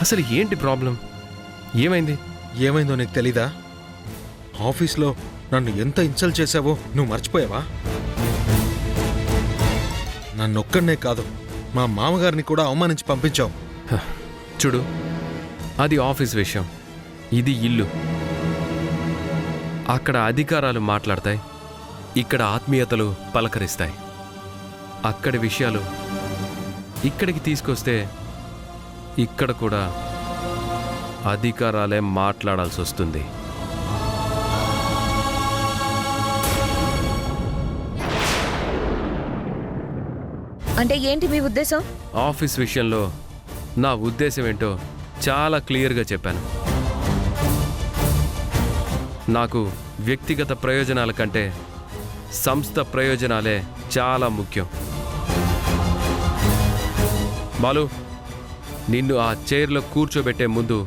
అసలు ఏంటి ప్రాబ్లం? ఏమైంది? ఏమైందో నీకు తెలీదా? ఆఫీస్లో నన్ను ఎంత ఇన్సల్ట్ చేశావో నువ్వు మర్చిపోయావా? నన్నొక్కడనే కాదు, మా మామగారిని కూడా అవమానించి పంపించావు. చూడు, అది ఆఫీస్ విషయం, ఇది ఇల్లు. అక్కడ అధికారాలు మాట్లాడతాయి, ఇక్కడ ఆత్మీయతలు పలకరిస్తాయి. అక్కడి విషయాలు ఇక్కడికి తీసుకొస్తే ఇక్కడ కూడా అధికారాలే మాట్లాడాల్సి వస్తుంది. అంటే ఏంటి మీ ఉద్దేశం? ఆఫీస్ విషయంలో నా ఉద్దేశం ఏంటో చాలా క్లియర్గా చెప్పాను. నాకు వ్యక్తిగత ప్రయోజనాల కంటే సంస్థ ప్రయోజనాలే చాలా ముఖ్యం. బాలు, నిన్ను ఆ చైర్లో కూర్చోబెట్టే ముందు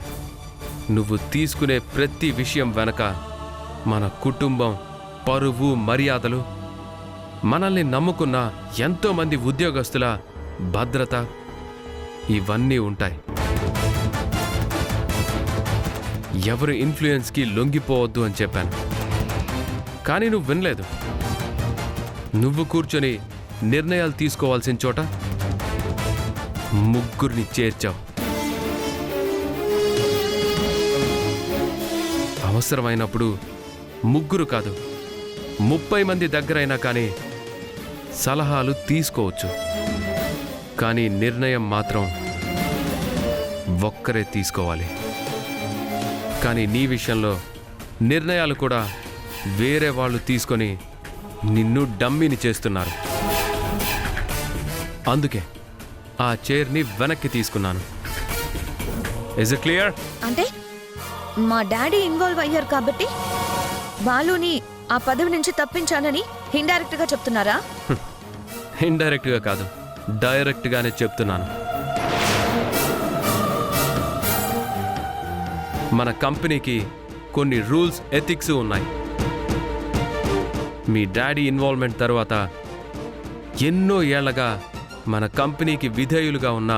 నువ్వు తీసుకునే ప్రతి విషయం వెనక మన కుటుంబం, పరువు, మర్యాదలు, మనల్ని నమ్ముకున్న ఎంతోమంది ఉద్యోగస్తుల భద్రత ఇవన్నీ ఉంటాయి. ఎవరి ఇన్ఫ్లుయెన్స్కి లొంగిపోవద్దు అని చెప్పాను, కానీ నువ్వు వినలేదు. నువ్వు కూర్చొని నిర్ణయాలు తీసుకోవాల్సిన చోట ముగ్గురిని చేర్చావు. అవసరమైనప్పుడు ముగ్గురు కాదు 30 మంది దగ్గరైనా కానీ సలహాలు తీసుకోవచ్చు, కానీ నిర్ణయం మాత్రం ఒక్కరే తీసుకోవాలి. కానీ నీ విషయంలో నిర్ణయాలు కూడా వేరే వాళ్ళు తీసుకొని నిన్ను డమ్మీని చేస్తున్నారు. అందుకే ఆ చైర్ని వెనక్కి తీసుకున్నాను. Is it clear? అంటే మా డాడీ ఇన్వాల్వ్ అయ్యారు కాబట్టి బాలుని ఆ పదవి నుంచి తప్పించానని ఇండైరెక్ట్ గా చెప్తున్నారా? ఇండైరెక్ట్ గా కాదు, డైరెక్ట్ గానే చెప్తున్నాను. మన కంపెనీకి కొన్ని రూల్స్, ఎథిక్స్ ఉన్నాయి. మీ డాడీ ఇన్వాల్వ్మెంట్ తర్వాత ఎన్నో ఏళ్లగా మన కంపెనీకి విధేయులుగా ఉన్న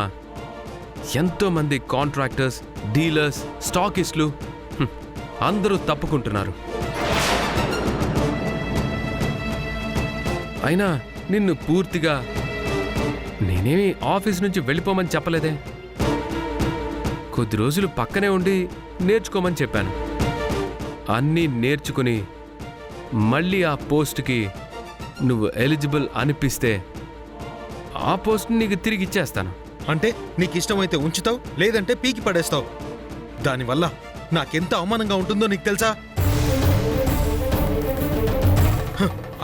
ఎంతోమంది కాంట్రాక్టర్స్, డీలర్స్, స్టాకిస్టులు అందరూ తప్పుకుంటున్నారు. అయినా నిన్ను పూర్తిగా నేనేమి ఆఫీస్ నుంచి వెళ్ళిపోమని చెప్పలేదే. కొద్ది రోజులు పక్కనే ఉండి నేర్చుకోమని చెప్పాను. అన్నీ నేర్చుకుని మళ్ళీ ఆ పోస్ట్కి నువ్వు ఎలిజిబుల్ అనిపిస్తే ఆ పోస్ట్ నీకు తిరిగి ఇచ్చేస్తాను. అంటే నీకు ఇష్టమైతే ఉంచుతావు, లేదంటే పీకి పడేస్తావు. దానివల్ల నాకెంత అవమానంగా ఉంటుందో నీకు తెలుసా?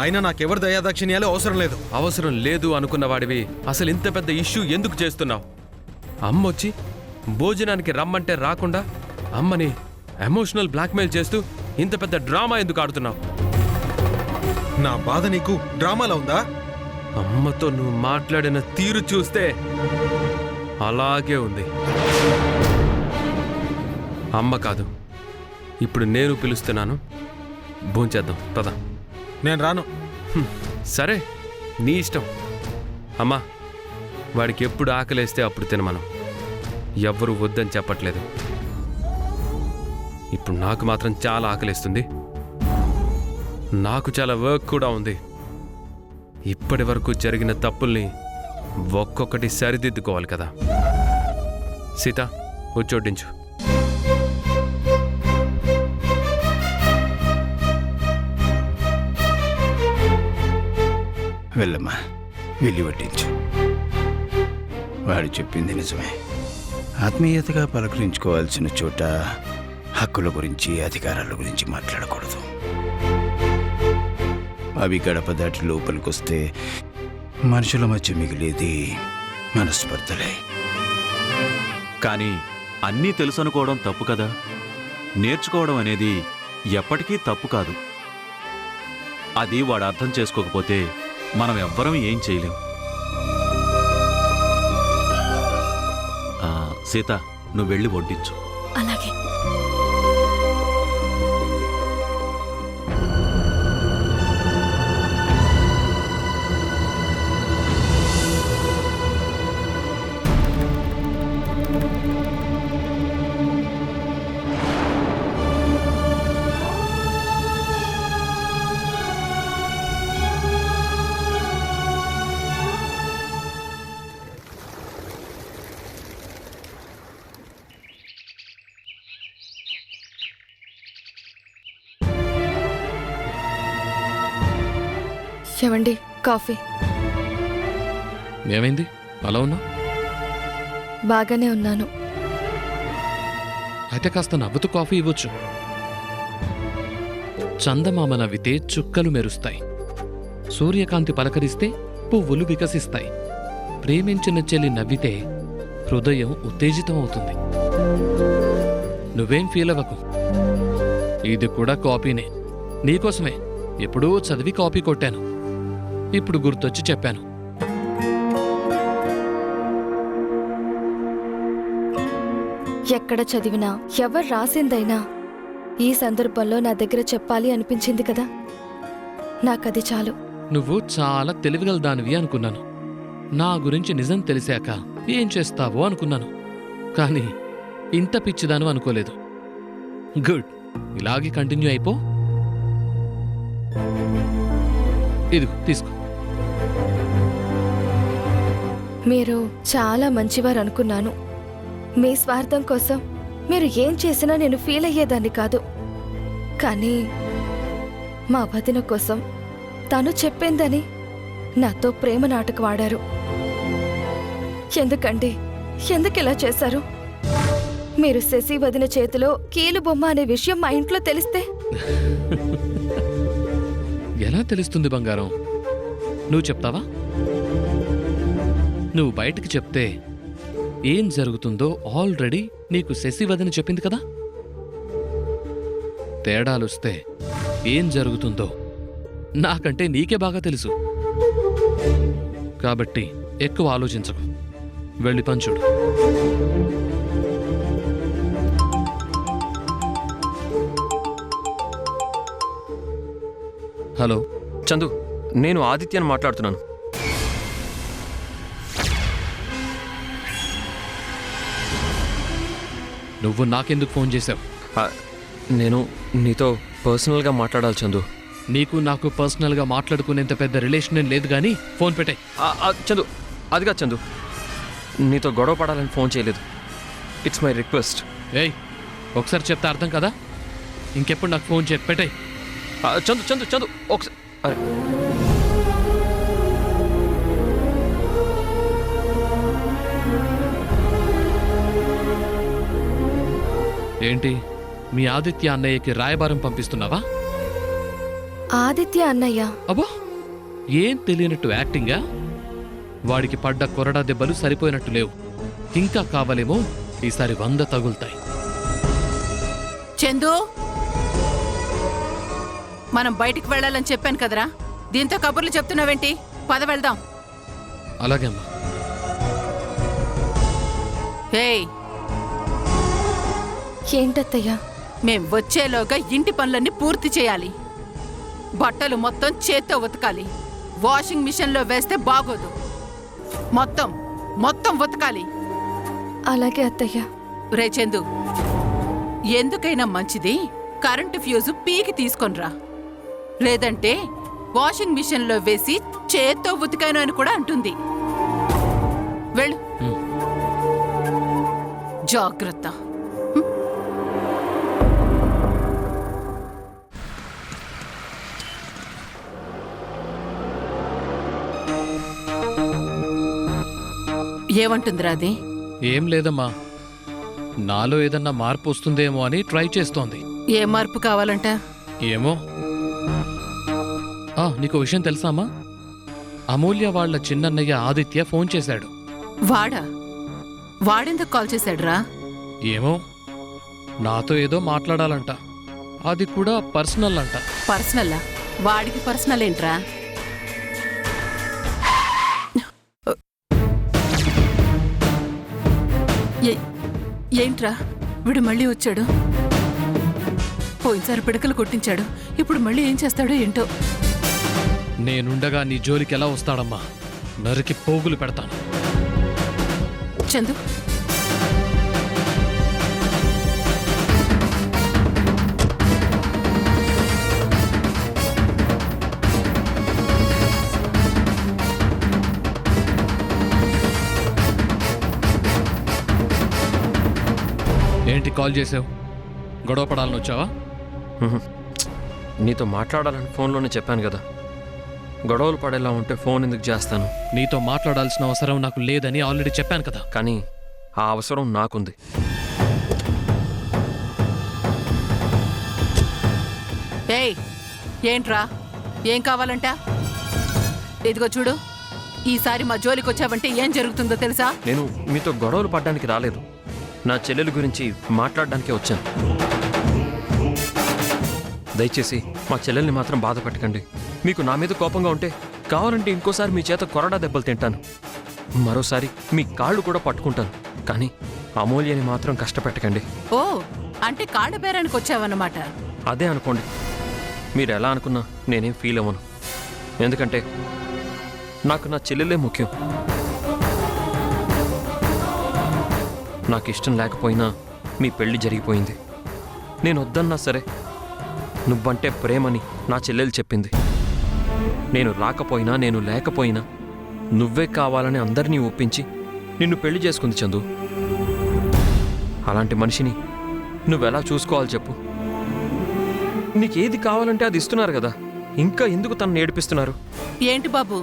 అయినా నాకెవరి దయాదాక్షిణ్యాలు అవసరం లేదు. అవసరం లేదు అనుకున్న వాడివి అసలు ఇంత పెద్ద ఇష్యూ ఎందుకు చేస్తున్నావు? అమ్మొచ్చి భోజనానికి రమ్మంటే రాకుండా అమ్మని ఎమోషనల్ బ్లాక్మెయిల్ చేస్తూ ఇంత పెద్ద డ్రామా ఎందుకు ఆడుతున్నావు? నా బాధ నీకు డ్రామాలా ఉందా? అమ్మతో నువ్వు మాట్లాడిన తీరు చూస్తే అలాగే ఉంది. అమ్మ కాదు, ఇప్పుడు నేను పిలుస్తున్నాను, భోంచేద్దాం పద. నేను రాను. సరే, నీ ఇష్టం. అమ్మా, వాడికి ఎప్పుడు ఆకలేస్తే అప్పుడు తినమను. ఎవ్వరూ వద్దని చెప్పట్లేదు. ఇప్పుడు నాకు మాత్రం చాలా ఆకలేస్తుంది. నాకు చాలా వర్క్ కూడా ఉంది. ఇప్పటి వరకు జరిగిన తప్పుల్ని ఒక్కొక్కటి సరిదిద్దుకోవాలి కదా. సీత, కూర్చోడించు. వెళ్ళమ్మా, వెళ్ళి వడ్డించు. వాడు చెప్పింది నిజమే. ఆత్మీయతగా పలకరించుకోవాల్సిన చోట హక్కుల గురించి, అధికారాల గురించి మాట్లాడకూడదు. అవి గడప దాటి లోపలికొస్తే మనుషుల మధ్య మిగిలేది మనస్పర్ధలే. కానీ అన్నీ తెలుసనుకోవడం తప్పు కదా. నేర్చుకోవడం అనేది ఎప్పటికీ తప్పు కాదు. అది వాడు అర్థం చేసుకోకపోతే మనం ఎవ్వరం ఏం చేయలేం. సీత, నువ్వు వెళ్ళి వడ్డించు. అలాగే. ఏవండి కాఫీ? ఏమైంది అలా ఉన్నా? బాగానే ఉన్నాను. అయితే కాస్త నవ్వుతూ కాఫీ ఇవ్వచ్చు. చందమామ నవ్వితే చుక్కలు మెరుస్తాయి, సూర్యకాంతి పలకరిస్తే పువ్వులు వికసిస్తాయి, ప్రేమించిన చెల్లి నవ్వితే హృదయం ఉత్తేజితమవుతుంది. నువ్వేం ఫీల్ అవ్వకు, ఇది కూడా కాపీనే, నీకోసమే. ఎప్పుడూ చదివి కాపీ కొట్టాను, ఇప్పుడు గుర్తొచ్చి చెప్పాను. ఎక్కడ చదివినా ఎవరు రాసిందైనా ఈ సందర్భంలో నా దగ్గర చెప్పాలి అనిపించింది కదా, నాకది చాలు. నువ్వు చాలా తెలివిగల దానివి అనుకున్నాను. నా గురించి నిజం తెలిసాక ఏం చేస్తావో అనుకున్నాను, కానీ ఇంత పిచ్చిదాను అనుకోలేదు. గుడ్, ఇలాగే కంటిన్యూ అయిపో. ఇదిగో తీసుకో. మీరు చాలా మంచివారు అనుకున్నాను. మీ స్వార్థం కోసం మీరు ఏం చేసినా నేను ఫీల్ అయ్యేదాన్ని కాదు. కానీ మా వదిన కోసం తను చెప్పిందని నాతో ప్రేమ నాటకం ఆడారు. ఎందుకండి, ఎందుకిలా చేశారు? మీరు శశి వదిన చేతిలో కీలుబొమ్మ అనే విషయం మా ఇంట్లో తెలిస్తే? ఎలా తెలుస్తుంది బంగారం? నువ్వు చెప్తావా? నువ్వు బయటికి చెప్తే ఏం జరుగుతుందో ఆల్రెడీ నీకు శశివదని చెప్పింది కదా. తేడాలొస్తే ఏం జరుగుతుందో నాకంటే నీకే బాగా తెలుసు. కాబట్టి ఎక్కువ ఆలోచించకు, వెళ్ళి పంచుడు. హలో చందు, నేను ఆదిత్యని మాట్లాడుతున్నాను. నువ్వు నాకెందుకు ఫోన్ చేశావు? నేను నీతో పర్సనల్గా మాట్లాడాలి చందు. నీకు నాకు పర్సనల్గా మాట్లాడుకునేంత పెద్ద రిలేషన్ ఏం లేదు, కానీ ఫోన్ పెట్టాయి. చందు, అదిగా చందు, నీతో గొడవ పడాలని ఫోన్ చేయలేదు. It's my request. ఏయ్, ఒకసారి చెప్తే అర్థం కదా, ఇంకెప్పుడు నాకు ఫోన్ చేసి పెట్టాయి. చందు చందు చందు ఒకసారి. అరే ఏంటి, మీ ఆదిత్య అన్నయ్యకి రాయబారం పంపిస్తున్నావా? ఆదిత్య అన్నయ్య? అబ్బో, ఏం తెలియనట్టు యాక్టింగా? వాడికి పడ్డ కొరడా దెబ్బలు సరిపోయినట్టు లేవు, ఇంకా కావాలేమో. ఈసారి 100 తగులుతాయి. చందు, మనం బయటికి వెళ్ళాలని చెప్పాను కదరా, దీంతో కబుర్లు చెప్తున్నావేంటి? పద వెళ్దాం. అలాగే అమ్మా. హేయ్, ఏంటత్తయ్యా? మేం వచ్చేలోగా ఇంటి పనులన్నీ పూర్తి చేయాలి. బట్టలు మొత్తం చేత్తో ఉతకాలి. వాషింగ్ మిషన్లో వేస్తే బాగోదు. మొత్తం మొత్తం ఉతకాలి. అలాగే అత్తయ్య. రే చందు, ఎందుకైనా మంచిది కరెంటు ఫ్యూజు పీకి తీసుకొనిరా. లేదంటే వాషింగ్ మిషన్లో వేసి చేత్తో ఉతికాను అని కూడా అంటుంది. వెళ్ళు. జాగ్రత్త. ఏమంటుందిరా అది? ఏం లేదమ్మా, నాలో ఏదన్నా మార్పు వస్తుందేమో అని ట్రై చేస్తోంది. ఏ మార్పు కావాలంట? ఏమో. నీకు విషయం తెలుసా అమ్మా? అమూల్య వాళ్ళ చిన్నన్నయ్య ఆదిత్య ఫోన్ చేశాడు. వాడా? వాడెందుకు కాల్ చేశాడురా? ఏమో, నాతో ఏదో మాట్లాడాలంట, అది కూడా పర్సనల్ అంట. పర్సనల్లా? వాడికి పర్సనల్ ఏంట్రా? ఏంట్రా వీడు మళ్ళీ వచ్చాడు? పోయినసారి పిడకలు కొట్టించాడు, ఇప్పుడు మళ్ళీ ఏం చేస్తాడో ఏంటో. నేనుండగా నీ జోలికి ఎలా వస్తాడమ్మా? నరికి పోగులు పెడతాను. చందు, ఏంటి కాల్ చేసావు? గొడవ పడాలని వచ్చావా? నీతో మాట్లాడాలని ఫోన్లోనే చెప్పాను కదా. గొడవలు పడేలా ఉంటే ఫోన్ ఎందుకు చేస్తాను? నీతో మాట్లాడాల్సిన అవసరం నాకు లేదని ఆల్రెడీ చెప్పాను కదా. కానీ ఆ అవసరం నాకుంది. ఏయ్, ఏంట్రా, ఏం కావాలంట? ఇదిగో చూడు, ఈసారి మా జోలికి వచ్చావంటే ఏం జరుగుతుందో తెలుసా? నేను మీతో గొడవలు పడడానికి రాలేదు, నా చెల్లెల గురించి మాట్లాడడానికే వచ్చాను. దయచేసి మా చెల్లెల్ని మాత్రం బాధ పెట్టకండి. మీకు నా మీద కోపంగా ఉంటే కావాలంటే ఇంకోసారి మీ చేత కొరడా దెబ్బలు తింటాను, మరోసారి మీ కాళ్ళు కూడా పట్టుకుంటాను. కానీ అమూల్యని మాత్రం కష్టపెట్టకండి. ఓ, అంటే కాళ్ళ బేరానికి వచ్చావన్నమాట. అదే అనుకోండి. మీరు ఎలా అనుకున్నా నేనేం ఫీల్ అవ్వను. ఎందుకంటే నాకు నా చెల్లెలే ముఖ్యం. నాకు ఇష్టం లేకపోయినా మీ పెళ్లి జరిగిపోయింది. నేను వద్దన్నా సరే నువ్వంటే ప్రేమని నా చెల్లెలు చెప్పింది. నేను రాకపోయినా నేను లేకపోయినా నువ్వే కావాలని అందరినీ ఒప్పించి నిన్ను పెళ్లి చేసుకుంది చందు. అలాంటి మనిషిని నువ్వెలా చూసుకోవాలి చెప్పు? నీకేది కావాలంటే అది ఇస్తున్నారు కదా, ఇంకా ఎందుకు తనని ఏడిపిస్తున్నారు? ఏంటి బాబు,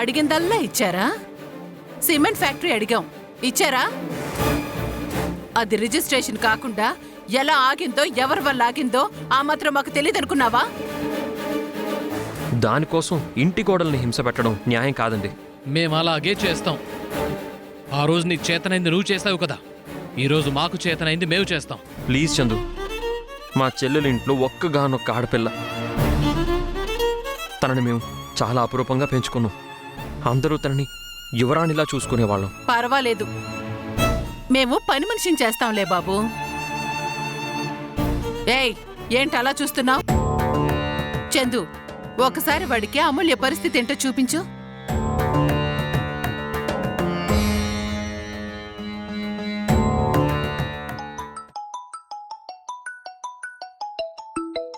అడిగిందల్లా ఇచ్చారా? సిమెంట్ ఫ్యాక్టరీ అడిగాం, ఇచ్చారా? అది రిజిస్ట్రేషన్ కాకుండా ఎలా ఆగిందో, ఎవరి వల్ల ఆగిందో ఆ మాత్రం మాకు తెలియదనుకున్నావా? దానికోసం ఇంటి గోడల్ని హింస పెట్టడం న్యాయం కాదండి. మేము అలాగే చేస్తాం. ఆ రోజు నీకు చేతనైంది నువ్వు చేసావు కదా, ఈరోజు మాకు చేతనైంది మేము చేస్తాం. ప్లీజ్ చందు, మా చెల్లెల ఇంట్లో ఒక్కగానొక్క ఆడపిల్ల. తనని మేము చాలా అపురూపంగా పెంచుకున్నాం. అందరూ తనని యువరాణిలా చూసుకునేవాళ్ళం. పర్వాలేదు, మేము పని మనిషిని చేస్తాంలే బాబు. ఏయ్, ఏంటి అలా చూస్తున్నావు? చందు, ఒకసారి వాడికి అమూల్య పరిస్థితి ఏంటో చూపించు.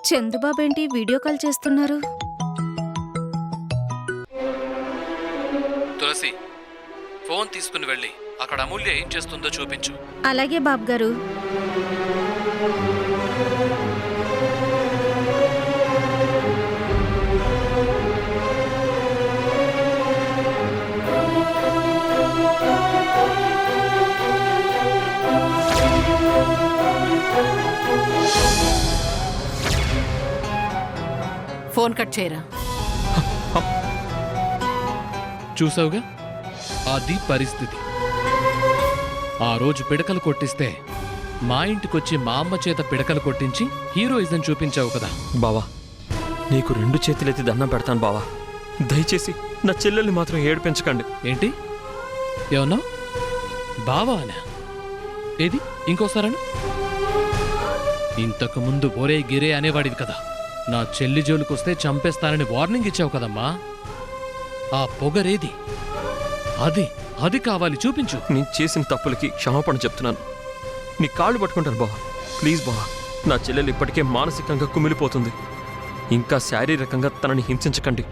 చందుబాబు ఏంటి వీడియో కాల్ చేస్తున్నారు? తులసి, ఫోన్ తీసుకుని వెళ్ళి అక్కడ అమూల్య ఏం చేస్తుందో చూపించు. అలాగే బాబు గారు. ఫోన్ కట్ చేయరా. చూసావుగా, అది పరిస్థితి. ఆ రోజు పిడకలు కొట్టిస్తే మా ఇంటికొచ్చి మా అమ్మ చేత పిడకలు కొట్టించి హీరోయిజం చూపించావు కదా. బావా, నీకు 2 చేతులెత్తి దండం పెడతాను బావా. దయచేసి నా చెల్లెల్ని మాత్రం ఏడిపించకండి. ఏంటి ఏమన్నా? బావా అనా? ఏది ఇంకోసారను? ఇంతకు ముందు ఒరే గిరే అనేవాడివి కదా. నా చెల్లి జోలికొస్తే చంపేస్తానని వార్నింగ్ ఇచ్చావు కదమ్మా. ఆ పొగరేది? అది కావాలి, చూపించు. నేను చేసిన తప్పులకి క్షమాపణ చెప్తున్నాను. నీ కాళ్ళు పట్టుకుంటాను బావా. ప్లీజ్ బావా, నా చెల్లెలు ఇప్పటికే మానసికంగా కుమిలిపోతుంది. ఇంకా శారీరకంగా తనని హింసించకండి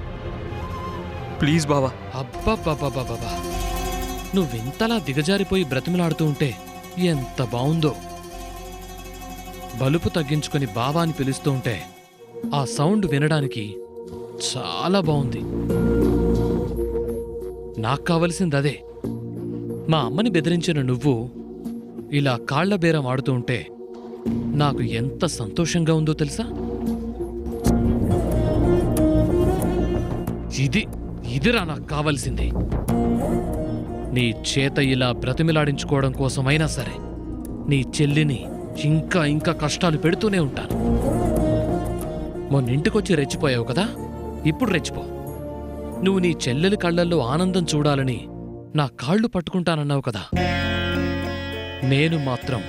ప్లీజ్ బావా. అబ్బబ్బబ్బబ్బబ్బా, నువ్వింతలా దిగజారిపోయి బ్రతిమలాడుతూ ఉంటే ఎంత బావుందో. బలుపు తగ్గించుకొని బావా అని పిలుస్తూ ఉంటే ఆ సౌండ్ వినడానికి చాలా బావుంది. నాకు కావలసిందదే. మా అమ్మని బెదిరించిన నువ్వు ఇలా కాళ్ల బేరం ఆడుతూ ఉంటే నాకు ఎంత సంతోషంగా ఉందో తెలుసా? ఇదిరా నాకు కావలసింది. నీ చేత ఇలా బ్రతిమిలాడించుకోవడం కోసమైనా సరే నీ చెల్లిని ఇంకా ఇంకా కష్టాలు పెడుతూనే ఉంటాను. మొన్నింటికొచ్చి రెచ్చిపోయావు కదా, ఇప్పుడు రెచ్చిపో. నువ్వు నీ చెల్లెలి కళ్ళల్లో ఆనందం చూడాలని నా కాళ్ళు పట్టుకుంటానన్నావు కదా. నేను మాత్రం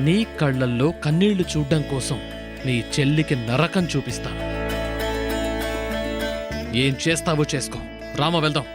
నీ కళ్ళల్లో కన్నీళ్లు చూడ్డం కోసం నీ చెల్లికి నరకం చూపిస్తాను. ఏం చేస్తావో చేసుకో. రామ, వెళ్దాం.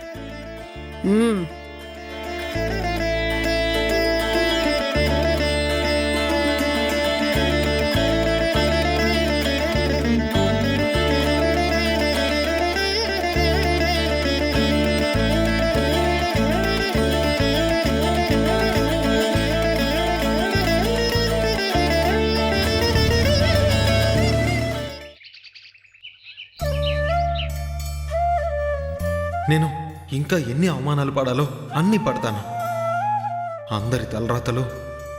ఇంకా ఎన్ని అవమానాలు పడాలో అన్నీ పడతాను. అందరి తలరాతలు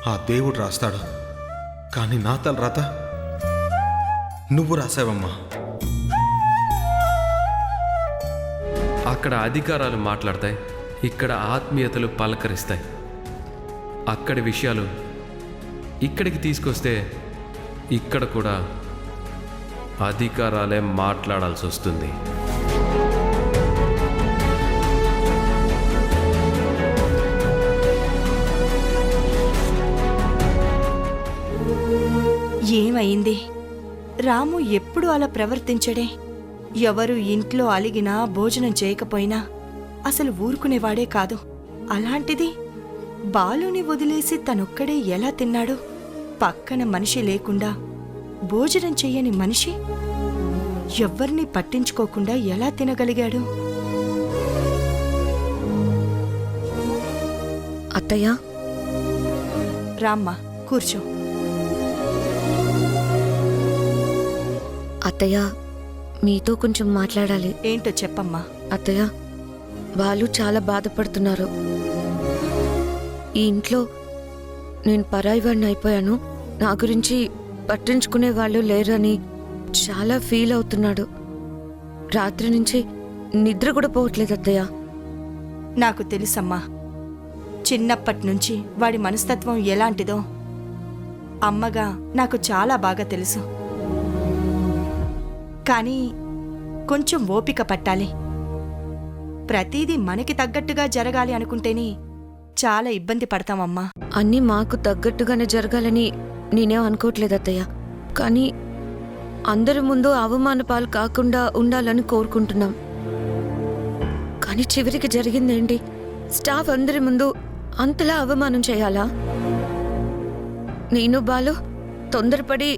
ఆ దేవుడు రాస్తాడు, కానీ నా తలరాత నువ్వు రాసావమ్మా. అక్కడ అధికారాలు మాట్లాడతాయి, ఇక్కడ ఆత్మీయతలు పలకరిస్తాయి. అక్కడి విషయాలు ఇక్కడికి తీసుకొస్తే ఇక్కడ కూడా అధికారాలే మాట్లాడాల్సి వస్తుంది. ఏమైంది? రాము ఎప్పుడు అలా ప్రవర్తించడే. ఎవరు ఇంట్లో అలిగినా భోజనం చేయకపోయినా అసలు ఊరుకునేవాడే కాదు. అలాంటిది బాలుని వదిలేసి తనొక్కడే ఎలా తిన్నాడు? పక్కన మనిషి లేకుండా భోజనం చెయ్యని మనిషి ఎవ్వరినీ పట్టించుకోకుండా ఎలా తినగలిగాడు? అత్తయ్య, రామ్మా, కూర్చో. అత్తయ్య, మీతో కొంచెం మాట్లాడాలి. ఏంటో చెప్పమ్మా. అత్తయ్య, వాళ్ళు చాలా బాధపడుతున్నారు. ఈ ఇంట్లో నేను పరాయి వాడిని అయిపోయాను, నా గురించి పట్టించుకునే వాళ్ళు లేరని చాలా ఫీల్ అవుతున్నాడు. రాత్రి నుంచి నిద్ర కూడా పోవట్లేదు అత్తయ్య. నాకు తెలుసమ్మా, చిన్నప్పటి నుంచి వాడి మనస్తత్వం ఎలాంటిదో అమ్మగా నాకు చాలా బాగా తెలుసు. కానీ కొంచెం ఓపిక పట్టాలి. ప్రతిదీ మనకి తగ్గట్టుగా జరగాలి అనుకుంటేనే చాలా ఇబ్బంది పడతామమ్మా. అన్నీ మాకు తగ్గట్టుగానే జరగాలని నేనేం అనుకోవట్లేదు అత్తయ్య, కానీ అందరి ముందు అవమాన పాలు కాకుండా ఉండాలని కోరుకుంటున్నాం. కానీ చివరికి జరిగిందేంటి? స్టాఫ్ అందరి ముందు అంతలా అవమానం చేయాలా? నేను బాలు తొందరపడి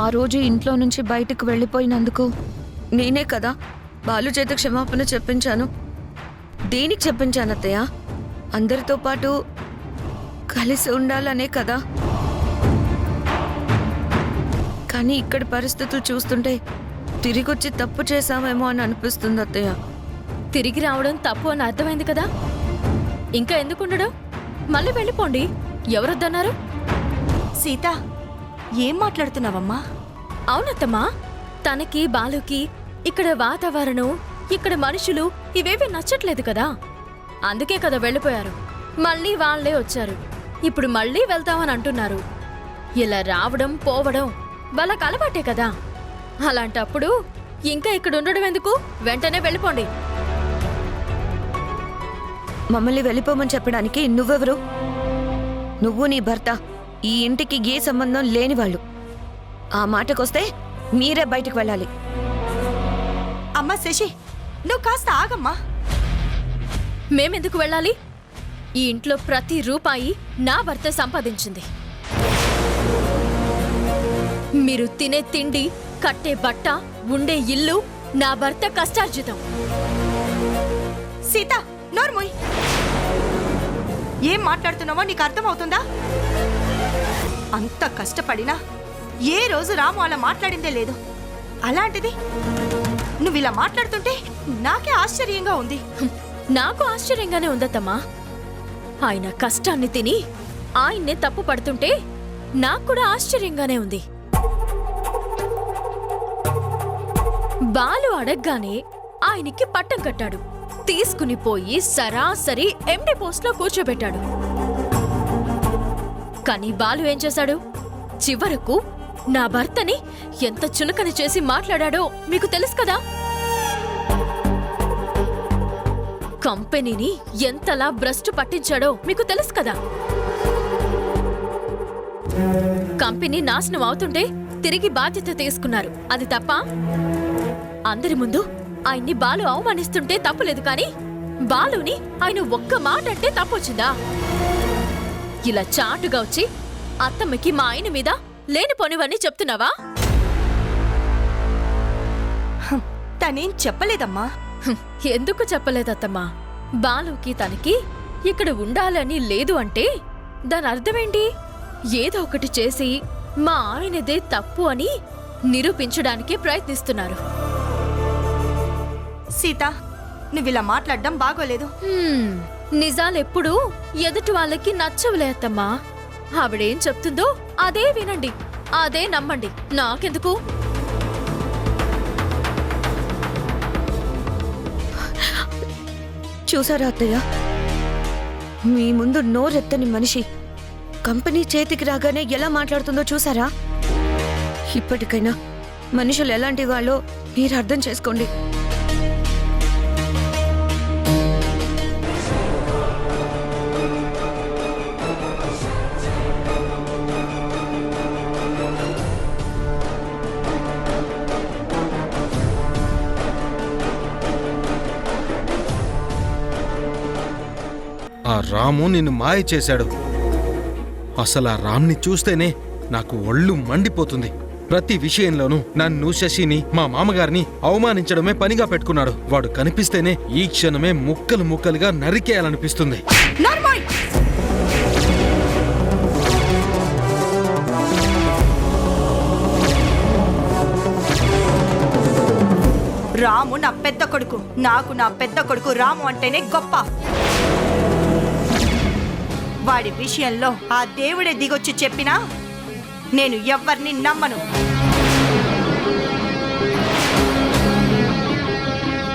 ఆ రోజు ఇంట్లో నుంచి బయటకు వెళ్ళిపోయినందుకు నేనే కదా బాలు చేత క్షమాపణ చెప్పించాను. దేనికి చెప్పించాను అత్తయ్య? అందరితో పాటు కలిసి ఉండాలనే కదా. కానీ ఇక్కడి పరిస్థితులు చూస్తుంటే తిరిగొచ్చి తప్పు చేశామేమో అని అనిపిస్తుంది అత్తయ్య. తిరిగి రావడం తప్పు అని అర్థమైంది కదా, ఇంకా ఎందుకుండడం? మళ్ళీ వెళ్ళిపోండి. ఎవరొద్దన్నారు? సీత, ఏం మాట్లాడుతున్నావమ్మా? అవునత్తమ్మా, తనకి బాలుకి ఇక్కడ వాతావరణం, ఇక్కడ మనుషులు ఇవేవి నచ్చట్లేదు కదా, అందుకే కదా వెళ్ళిపోయారు. మళ్ళీ వాళ్ళే వచ్చారు, ఇప్పుడు మళ్ళీ వెళ్తామని అంటున్నారు. ఇలా రావడం పోవడం వాళ్ళకి అలవాటే కదా. అలాంటప్పుడు ఇంకా ఇక్కడ ఉండడం ఎందుకు? వెంటనే వెళ్ళిపోండి. మమ్మల్ని వెళ్ళిపోమని చెప్పడానికి నువ్వెవరు? నువ్వు నీ భర్త ఈ ఇంటికి ఏ సంబంధం లేని వాళ్ళు. ఆ మాటకొస్తే మీరే బయటకు వెళ్ళాలి. అమ్మా శశి, నువ్వు కాస్త ఆగమ్మా. మేమెందుకు వెళ్ళాలి? ఈ ఇంట్లో ప్రతి రూపాయి నా భర్త సంపాదించింది. మీరు తినే తిండి, కట్టే బట్ట, ఉండే ఇల్లు నా భర్త కష్టార్జితం. సీత, నోర్మోయ్. ఏం మాట్లాడుతున్నావో నీకు అర్థమవుతుందా? అంత కష్టపడినా ఏ రోజు రాము అలా మాట్లాడిందే లేదు. అలాంటిది నువ్వు ఇలా మాట్లాడుతుంటే నాకే ఆశ్చర్యంగా ఉంది. నాకు ఆశ్చర్యంగానే ఉందత్తమ్మా. ఆయన కష్టాన్ని తిని ఆయన్నే తప్పు పడుతుంటే నాకు కూడా ఆశ్చర్యంగానే ఉంది. బాలు అడగ్గానే ఆయనకి పట్టం కట్టాడు, తీసుకుని పోయి సరాసరి ఎండి పోస్ట్లో కూర్చోబెట్టాడు. కానీ బాలు ఏం చేశాడు? చివరకు నా భర్తని ఎంత చులకన చేసి మాట్లాడాడో మీకు తెలుసు కదా. కంపెనీని ఎంతలా భ్రష్టు పట్టించాడో మీకు తెలుసు కదా. కంపెనీ నాశనం అవుతుంటే తిరిగి బాధ్యత తీసుకున్నారు, అది తప్ప? అందరి ముందు ఆయన్ని బాలు అవమానిస్తుంటే తప్పులేదు, కానీ బాలుని ఆయన ఒక్క మాట అంటే తప్పొచ్చిందా? ఇలా చాటుగా వచ్చి అత్తమ్మకి మా ఆయన మీద లేనిపోనివన్నీ చెప్తున్నావా? తనేం చెప్పలేదమ్మా. ఎందుకు చెప్పలేదత్తమ్మా? బాలుకి తనకి ఇక్కడ ఉండాలని లేదు అంటే దాని అర్థమేంటి? ఏదో ఒకటి చేసి మా ఆయనదే తప్పు అని నిరూపించడానికి ప్రయత్నిస్తున్నారు. సీత, నువ్వు ఇలా మాట్లాడడం బాగోలేదు. నిజాలెప్పుడు ఎదుటి వాళ్ళకి నచ్చవులే అత్తమ్మా. ఆవిడేం చెప్తుందో అదే వినండి, అదే నమ్మండి. నాకెందుకు? చూసారా అత్తయ్య, మీ ముందు నోరెత్తని మనిషి కంపెనీ చేతికి రాగానే ఎలా మాట్లాడుతుందో చూసారా? ఇప్పటికైనా మనుషులు ఎలాంటి వాళ్ళో మీరు అర్థం చేసుకోండి. ఆ రాము నిన్ను మాయ చేశాడు. అసలు ఆ రామ్ని చూస్తేనే నాకు ఒళ్ళు మండిపోతుంది. ప్రతి విషయంలోనూ నన్ను, శశిని, మా మామగారిని అవమానించడమే పనిగా పెట్టుకున్నాడు. వాడు కనిపిస్తేనే ఈ క్షణమే ముక్కలు ముక్కలుగా నరికేయాలనిపిస్తుంది. రాము నా పెద్ద కొడుకు. నాకు నా పెద్ద కొడుకు రాము అంటేనే గొప్ప. వాడి విషయంలో ఆ దేవుడే దిగొచ్చి చెప్పినా నేను ఎవ్వరిని నమ్మను.